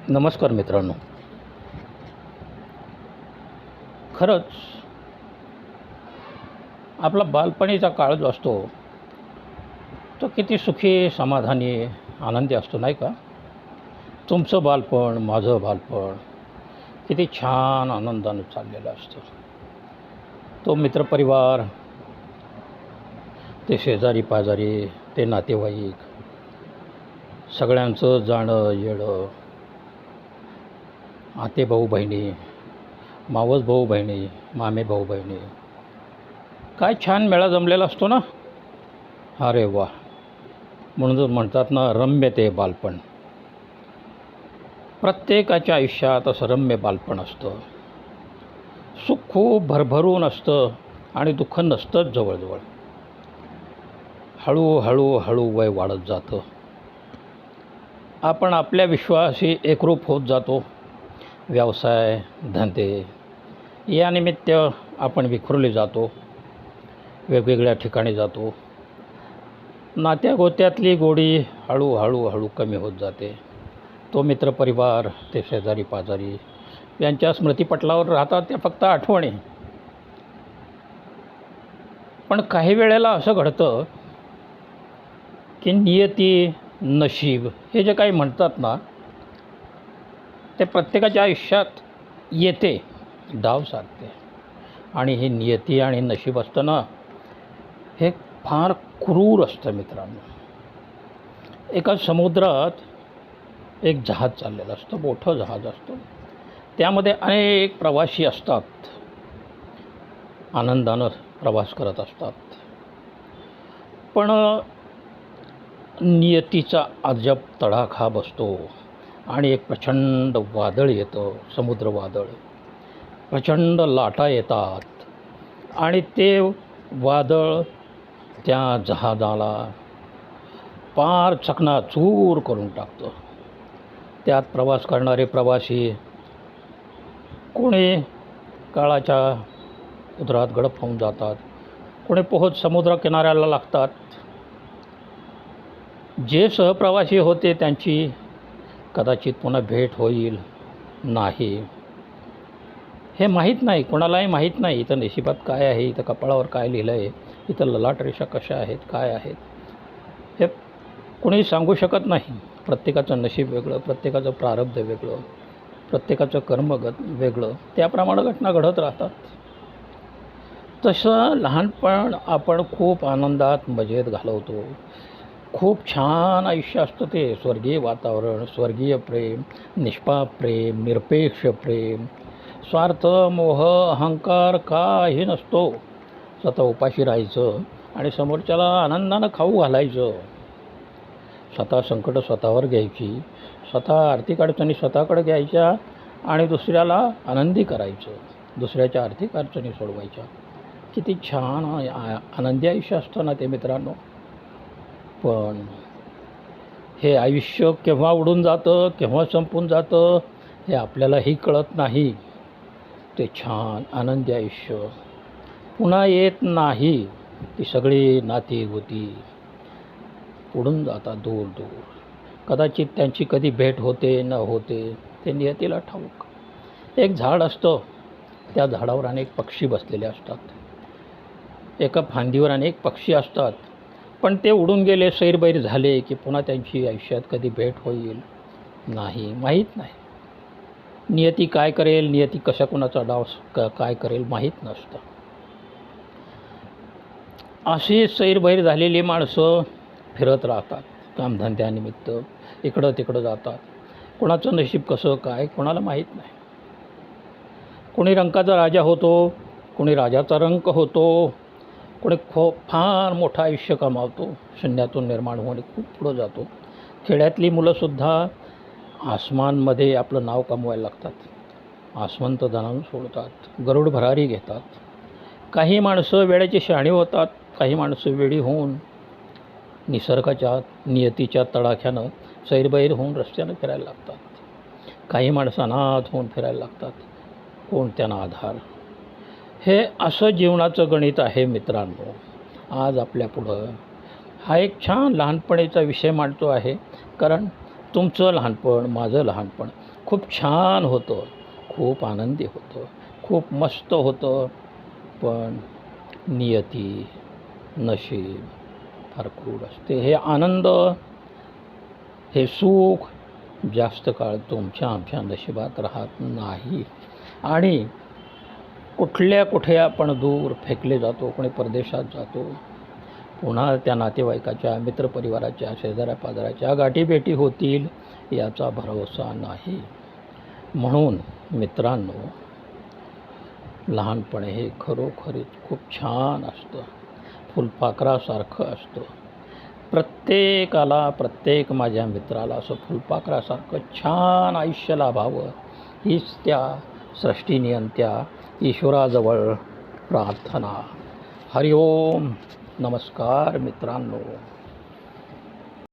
नमस्कार मित्रांनो. खरंच आपला बालपणीचा काळ जो असतो तो किती सुखी, समाधानी, आनंदी असतो नाही का? तुमचं बालपण, माझं बालपण किती छान आनंदानं चाललेलं असतं. तो मित्रपरिवार, ते शेजारी पाजारी, ते नातेवाईक, सगळ्यांचं जाणं येणं, आते भाऊ बहिणी, मावस भाऊ बहिणी, मामे भाऊ बहिणी, काय छान मेळा जमलेला असतो ना. अरे वा, म्हणून म्हणतात ना, रम्य ते बालपण. प्रत्येकाच्या आयुष्यात असं रम्य बालपण असतं. सुख खूप भरभरून असतं आणि दुःख नसतंच जवळजवळ. हळूहळू वय वाढत जातं. आपण आपल्या विश्वाशी एकरूप होत जातो. व्यवसाय, धंदे यानिमित्त आपण विखुरले जातो, वेगवेगळ्या ठिकाणी जातो. नात्यागोत्यातली गोडी हळू कमी होत जाते. तो मित्रपरिवार, ते शेजारी पाजारी यांच्या स्मृतिपटलावर राहतात त्या फक्त आठवणी. पण काही वेळेला असं घडतं की नियती, नशीब हे जे काही म्हणतात ना, ते प्रत्येकाच्या आयुष्यात येते, डाव साधते. आणि हे नियती आणि नशीब असतं ना, हे फार क्रूर असतं मित्रांनो. एका समुद्रात एक जहाज चाललेलं असतं, मोठं जहाज असतं. त्यामध्ये अनेक प्रवासी असतात, आनंदानं प्रवास करत असतात. पण नियतीचा अजब तडाखा बसतो आणि एक प्रचंड वादळ येतं, समुद्र वादळ. प्रचंड लाटा येतात आणि ते वादळ त्या जहाजाला पार चकनाचूर करून टाकतं. त्यात प्रवास करणारे प्रवासी कोणी काळाच्या उदरात गडप होऊन जातात, कोणी पोहत समुद्र किनाऱ्याला लागतात. जे सहप्रवासी होते त्यांची कदाचित पुन्हा भेट होईल नाही, हे माहीत नाही, कोणालाही माहीत नाही. इथं नशिबात काय आहे, इथं कपाळावर काय लिहिलं आहे, इथं ललाट रेषा कशा आहेत, काय आहेत, हे कोणी सांगू शकत नाही. प्रत्येकाचं नशीब वेगळं, प्रत्येकाचं प्रारब्ध वेगळं, प्रत्येकाचं कर्मगत वेगळं, त्याप्रमाणे घटना घडत राहतात. तसं लहानपण आपण खूप आनंदात मजेत घालवतो. खूप छान आयुष्य असतं ते. स्वर्गीय वातावरण, स्वर्गीय प्रेम, निष्पाप प्रेम, निरपेक्ष प्रेम, स्वार्थ, मोह, अहंकार काही नसतो. स्वतः उपाशी राहायचं आणि समोरच्याला आनंदानं खाऊ घालायचं. स्वतः संकटं स्वतःवर घ्यायची, स्वतः आर्थिक अडचणी स्वतःकडे घ्यायच्या आणि दुसऱ्याला आनंदी करायचं, दुसऱ्याच्या आर्थिक अडचणी सोडवायच्या. किती छान आनंदी आयुष्य असतं ना ते मित्रांनो. पण हे आयुष्य केव्हा उडून जातं, केव्हा संपून जातं, हे आपल्यालाही कळत नाही. ते छान आनंदी आयुष्य पुन्हा येत नाही. ती सगळी नाती गोती उडून जातात दूर दूर. कदाचित त्यांची कधी भेट होते न होते ते नियतीला ठाऊक. एक झाड असतं, त्या झाडावर अनेक पक्षी बसलेले असतात. एका फांदीवर अनेक पक्षी असतात, पण ते उडून गेले, सैरबैर झाले की पुन्हा त्यांची आयुष्यात कधी भेट होईल नाही, माहीत नाही. नियती काय करेल, नियती कशा कुणाचा डाव काय करेल माहीत नसतं. अशी सैरबैर झालेली माणसं फिरत राहतात कामधंद्यानिमित्त, इकडं तिकडं जातात. कोणाचं नशीब कसं काय कोणाला माहीत नाही. कोणी रंकाचा राजा होतो, कोणी राजाचा रंक होतो, कोणी फार मोठं आयुष्य कमावतो, शून्यातून निर्माण होणे खूप पुढं जातो. खेड्यातली मुलंसुद्धा आसमानमध्ये आपलं नाव कमवायला लागतात, आसमंत धनावून सोडतात, गरुड भरारी घेतात. काही माणसं वेळेची शहाणी होतात, काही माणसं वेळी होऊन निसर्गाच्या नियतीच्या तडाख्यानं सैरबैर होऊन रस्त्यानं फिरायला लागतात. काही माणसं अनाथ होऊन फिरायला लागतात, कोण त्यांना आधार. हे असं जीवनाचं गणित आहे मित्रांनो. आज आपल्यापुढं हा एक छान लहानपणीचा विषय मांडतो आहे, कारण तुमचं लहानपण, माझं लहानपण खूप छान होतं, खूप आनंदी होतं, खूप मस्त होतं. पण नियती, नशीब फार क्रूर असते. हे आनंद, हे सुख जास्त काळ तुमच्या आमच्या नशिबात राहत नाही. आणि कुठे आपण दूर फेकले जातो, कोणी परदेशात जातो, पुन्हा त्या नातेवाईकाच्या, मित्रपरिवाराच्या, शेजाऱ्यापाजाऱ्याच्या गाठीभेटी होतील याचा भरवसा नाही. म्हणून मित्रांनो, लहानपणे हे खरोखरीच खूप छान असतं, फुलपाखरासारखं असतं. प्रत्येक माझ्या मित्राला असं फुलपाखरासारखं छान आयुष्य लाभावं, हीच त्या सृष्टिनियंत्या ईश्वराजवळ प्रार्थना. हरिओम. नमस्कार मित्रांनो.